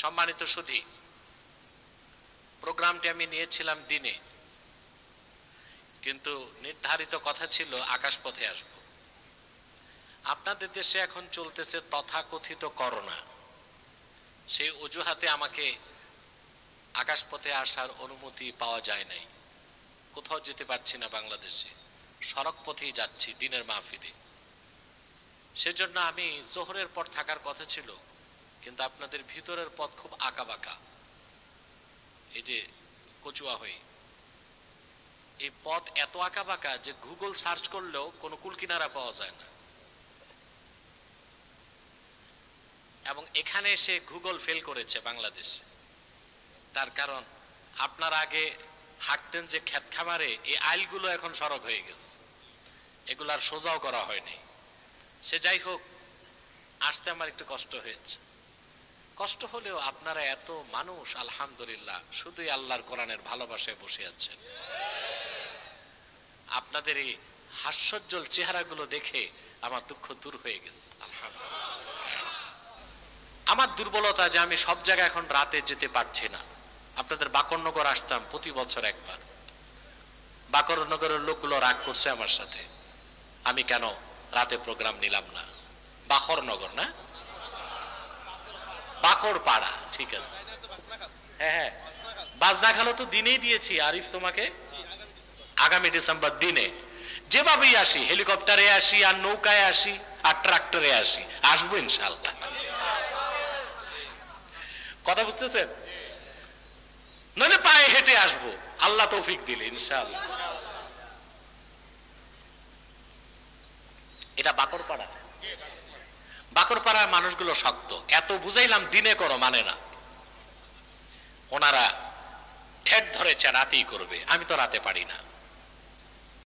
সম্মানিত সুধী, প্রোগ্রামটি আমি নিয়েছিলাম দিনে, কিন্তু নির্ধারিত কথা ছিল আকাশপথে আসব। আপনাদের দেশে এখন চলতেছে তথাকথিত করোনা, সেই অজুহাতে আমাকে আকাশপথে আসার অনুমতি পাওয়া যায় নাই। কোথাও যেতে পারছি না বাংলাদেশে, সড়ক পথেই যাচ্ছি দিনের মাহফিলে। সেজন্য আমি জোহরের পর থাকার কথা ছিল, কিন্তু আপনাদের ভিতরের পথ খুব আঁকাবাঁকা, এই যে কচুয়া হয়ে এই পথ এত আঁকাবাঁকা যে গুগল সার্চ করলেও কোনো কুলকিনারা পাওয়া যায় না। এবং এখানে এসে গুগল ফেল করেছে বাংলাদেশে। তার কারণ আপনারা আগে হাঁটতেন যে ক্ষেত খামারে, এই আইলগুলো এখন সড়ক হয়ে গেছে, এগুলো আর সোজাও করা হয়নি। সে যাই হোক, আসতে আমার একটু কষ্ট হয়েছে। কষ্ট হলেও আপনারা এত মানুষ, আলহামদুলিল্লাহ, শুধুই আল্লাহর কোরআনের ভালোবাসায় বসে আছেন। আপনাদের এই হাস্যোজ্জ্বল চেহারাগুলো দেখে আমার দুঃখ দূর হয়ে গেছে, আলহামদুলিল্লাহ। আমার দুর্বলতা যে আমি সব জায়গায় এখন রাতে যেতে পারছি না। আপনাদের বাকরনগর আসতাম প্রতি বছর একবার। বাকরনগরের লোকগুলো রাগ করছে আমার সাথে, আমি কেন রাতে প্রোগ্রাম নিলাম না। বাকরনগর না, বাকরপাড়া, ঠিক আছে। হ্যাঁ হ্যাঁ, বাজনা খালো তো দিনেই দিয়েছি আরিফ তোমাকে, আগামী ডিসেম্বর দিনে। যেভাবেই আসি, হেলিকপ্টারে আসি আর নৌকায় আসি আর ট্রাক্টরে আসি, আসবো ইনশাআল্লাহ। কথা বুঝতেছেন? নইলে পায়ে হেঁটে আসবো, আল্লাহ তৌফিক দিলে ইনশাআল্লাহ। এটা বাকরপাড়া। বাকরপাড়ার মানুষগুলো শক্ত, এত বুঝাইলাম দিনে করো মানে না। ওনারা ঠেট ধরেছে রাতেই করবে, আমি তো রাতে পারি না।